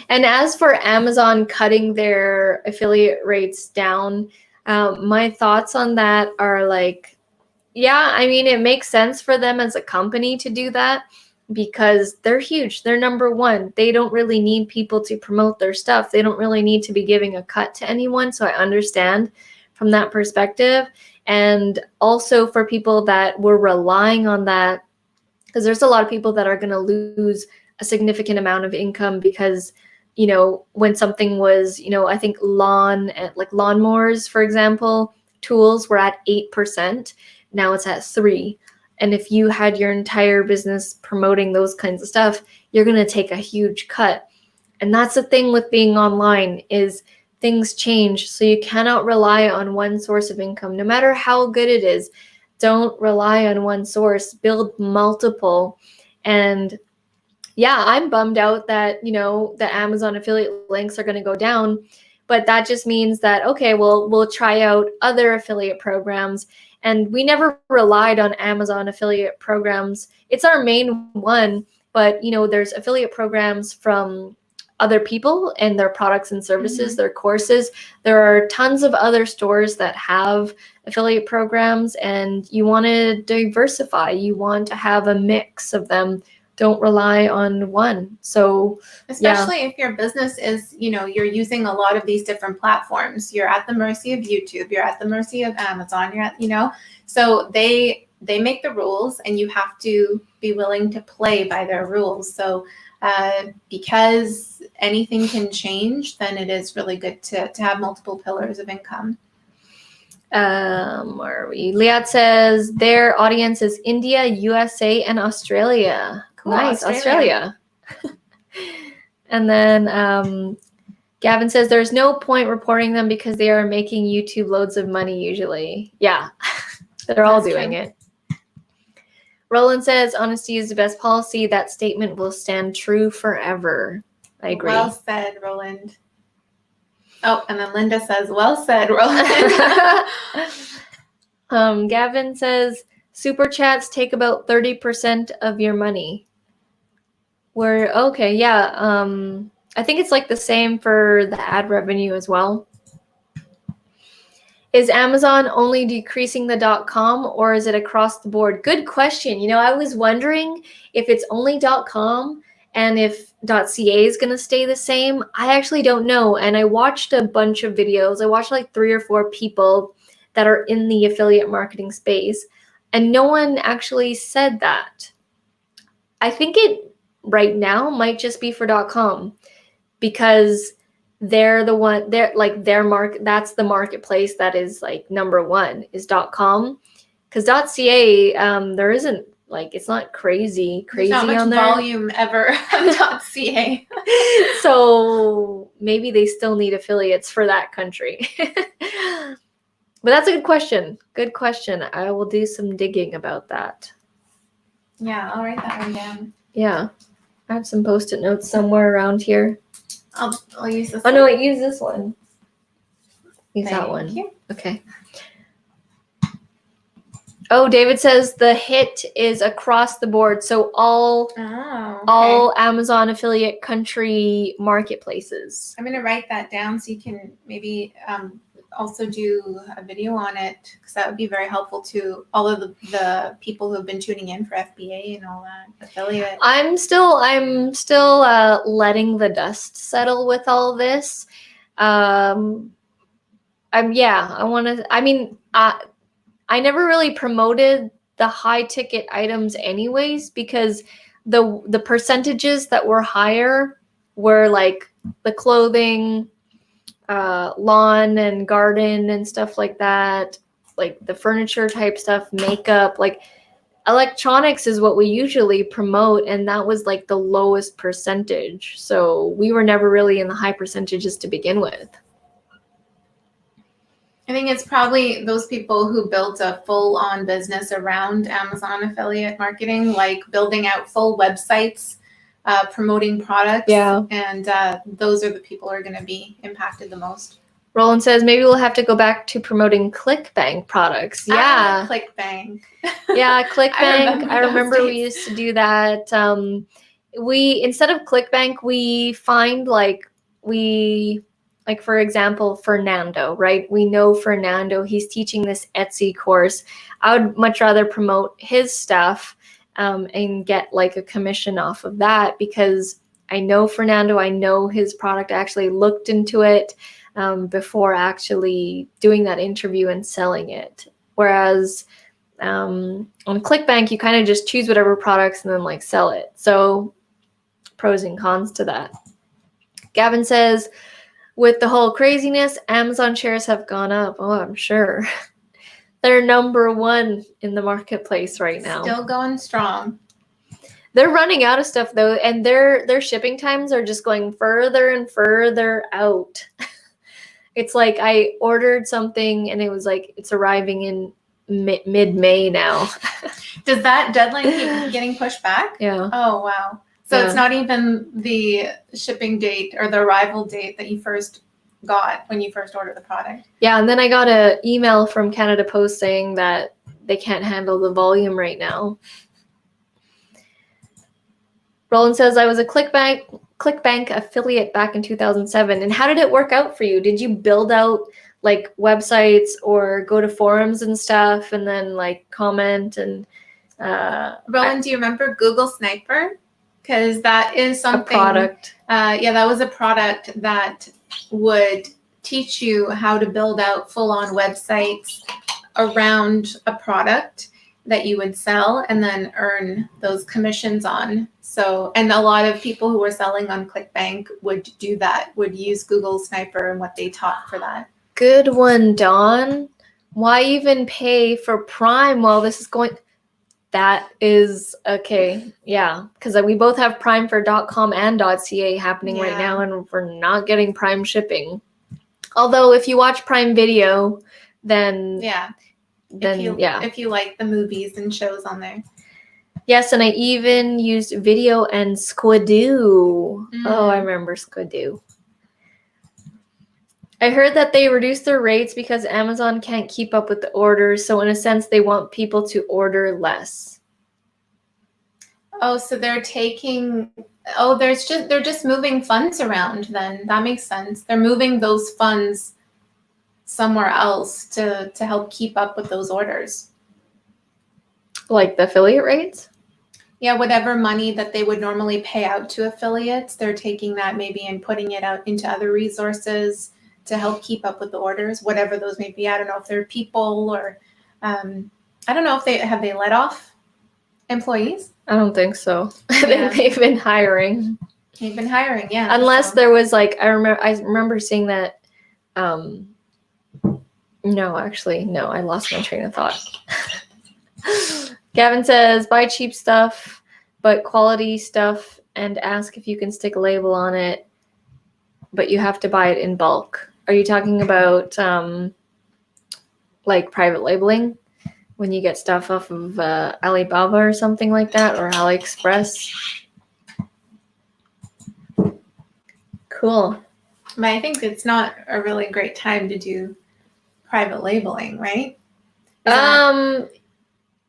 And as for Amazon cutting their affiliate rates down, my thoughts on that are like, yeah, I mean, it makes sense for them as a company to do that because they're huge. They're number 1. They don't really need people to promote their stuff. They don't really need to be giving a cut to anyone. So I understand from that perspective. And also for people that were relying on that, because there's a lot of people that are going to lose a significant amount of income because, when something was, I think lawnmowers, for example, tools were at 8%. Now it's at 3%. And if you had your entire business promoting those kinds of stuff, you're going to take a huge cut. And that's the thing with being online is things change. So you cannot rely on one source of income, no matter how good it is. Don't rely on one source, build multiple. And yeah, I'm bummed out that, the Amazon affiliate links are going to go down, but that just means that, okay, well, we'll try out other affiliate programs. And we never relied on Amazon affiliate programs. It's our main one, but, there's affiliate programs from other people and their products and services, their courses. There are tons of other stores that have affiliate programs, and you want to diversify. You want to have a mix of them. Don't rely on one. So especially if your business is, you're using a lot of these different platforms. You're at the mercy of YouTube. You're at the mercy of Amazon. You're at, so they make the rules, and you have to be willing to play by their rules. So because anything can change, then it is really good to have multiple pillars of income. Where are we? Liat says their audience is India, USA, and Australia. Cool, nice, Australia. And then Gavin says there's no point reporting them because they are making YouTube loads of money usually. Yeah, they're all doing it. Roland says honesty is the best policy. That statement will stand true forever. I agree. Well said, Roland. Oh, and then Linda says, well said, Roland. Gavin says super chats take about 30% of your money. Okay, yeah. I think it's like the same for the ad revenue as well. Is Amazon only decreasing the .com, or is it across the board? Good question. I was wondering if it's only .com and if .ca is going to stay the same. I actually don't know. And I watched a bunch of videos. I watched like 3 or 4 people that are in the affiliate marketing space, and no one actually said that. I think it right now might just be for .com, because they're the one, their market, that's the marketplace that is like number one is .com, because .ca there isn't it's not crazy There's not much on there. Volume ever on .ca. So maybe they still need affiliates for that country. But that's a good question. Good question. I will do some digging about that. Yeah, I'll write that one down. Yeah. I have some Post-it notes somewhere around here. I'll use this one. No, use this one. Use that one. Thank you. Okay. Oh, David says the hit is across the board. So all Amazon affiliate country marketplaces. I'm going to write that down so you can maybe also do a video on it, because that would be very helpful to all of the people who have been tuning in for FBA and all that affiliate. I'm still letting the dust settle with all this. I never really promoted the high ticket items anyways, because the percentages that were higher were like the clothing, lawn and garden and stuff like that, like the furniture type stuff, makeup, like electronics is what we usually promote, and that was like the lowest percentage. So we were never really in the high percentages to begin with. I think it's probably those people who built a full-on business around Amazon affiliate marketing, like building out full websites, promoting products. Yeah. And those are the people who are going to be impacted the most. Roland says maybe we'll have to go back to promoting ClickBank products. Yeah. ClickBank. Yeah, ClickBank. I remember we used to do that. We, instead of ClickBank, we find for example, Fernando, right? We know Fernando, he's teaching this Etsy course. I would much rather promote his stuff and get like a commission off of that, because I know Fernando, I know his product. I actually looked into it before actually doing that interview and selling it. Whereas on ClickBank, you kind of just choose whatever products and then like sell it. So pros and cons to that. Gavin says, with the whole craziness, Amazon shares have gone up. Oh, I'm sure. They're number one in the marketplace right now. Still going strong. They're running out of stuff though, and their shipping times are just going further and further out. It's like I ordered something and it was like it's arriving in mid-May now. Does that deadline keep getting pushed back? Yeah. Oh, wow. So Yeah. it's not even the shipping date or the arrival date that you first got when you first ordered the product. Yeah, and then I got an email from Canada Post saying that they can't handle the volume right now. Roland says, I was a ClickBank affiliate back in 2007. And how did it work out for you? Did you build out like websites or go to forums and stuff and then like comment and Roland, do you remember Google Sniper? Because that is something. A product. Yeah, that was a product that would teach you how to build out full-on websites around a product that you would sell and then earn those commissions on. So, and a lot of people who were selling on ClickBank would do that, would use Google Sniper and what they taught for that. Good one, Dawn. Why even pay for Prime while this is going? That is okay. Yeah, because we both have Prime for .com and .ca happening right now, and we're not getting Prime shipping. Although if you watch Prime Video, then if you like the movies and shows on there. Yes, and I even used Video and Squidoo. Oh, I remember Squidoo. I heard that they reduced their rates because Amazon can't keep up with the orders. So in a sense, they want people to order less. Oh, so they're just moving funds around then. That makes sense. They're moving those funds somewhere else to help keep up with those orders. Like the affiliate rates? Yeah, whatever money that they would normally pay out to affiliates, they're taking that maybe and putting it out into other resources to help keep up with the orders, whatever those may be. I don't know if they're people or I don't know if they let off employees. I don't think so. Yeah. They've been hiring. They've been hiring, yeah. Unless there was like I remember seeing that no, I lost my train of thought. Gavin says, buy cheap stuff, but quality stuff, and ask if you can stick a label on it, but you have to buy it in bulk. Are you talking about like private labeling? When you get stuff off of Alibaba or something like that, or AliExpress? Cool. But I think it's not a really great time to do private labeling, right?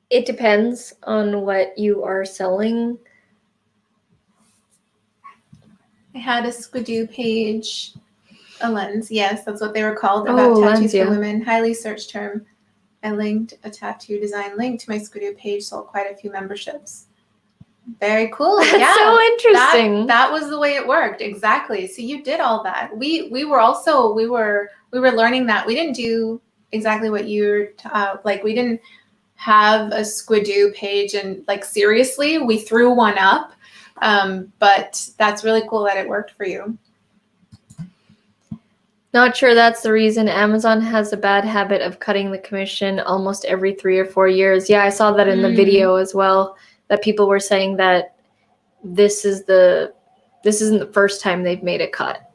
It depends on what you are selling. I had a Squidoo page, a lens. Yes, that's what they were called, about tattoos for women. Highly searched term. I linked a tattoo design link to my Squidoo page, sold quite a few memberships. Very cool. That's so interesting. That was the way it worked. Exactly. So you did all that. We were learning that. We didn't do exactly what you're like. We didn't have a Squidoo page and like seriously, we threw one up. But that's really cool that it worked for you. Not sure that's the reason. Amazon has a bad habit of cutting the commission almost every 3 or 4 years. Yeah, I saw that in the video as well, that people were saying that this isn't the first time they've made a cut.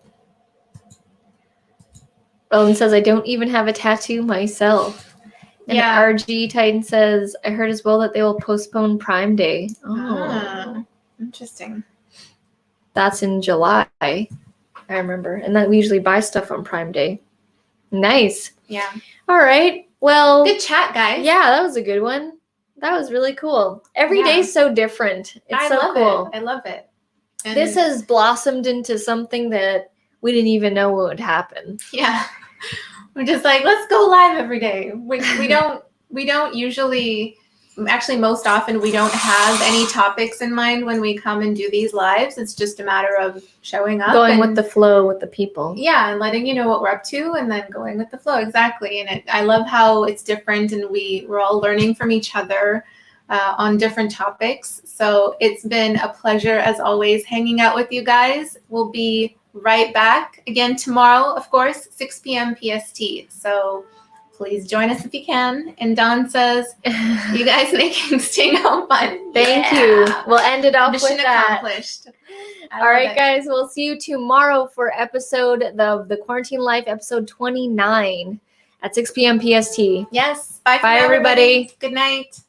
Ellen says, I don't even have a tattoo myself. And RG Titan says, I heard as well that they will postpone Prime Day. Oh, interesting. That's in July, I remember. And then we usually buy stuff on Prime Day. Nice. Yeah. All right. Well. Good chat, guys. Yeah, that was a good one. That was really cool. Every day's so different. It's so cool. I love it. And this has blossomed into something that we didn't even know would happen. Yeah. We're just like, let's go live every day. We don't usually, actually most often we don't have any topics in mind when we come and do these lives. It's just a matter of showing up. Going with the flow with the people. Yeah, and letting you know what we're up to and then going with the flow. Exactly. And I love how it's different and we're all learning from each other on different topics. So it's been a pleasure as always hanging out with you guys. We'll be right back again tomorrow, of course, 6 p.m. PST. So Please join us if you can. And Dawn says, you guys making staying home fun. Thank you. We'll end it off Mission with that. accomplished. All right, guys. We'll see you tomorrow for the Quarantine Life episode 29 at 6 p.m. PST. Yes. Bye, Bye, everybody. Good night.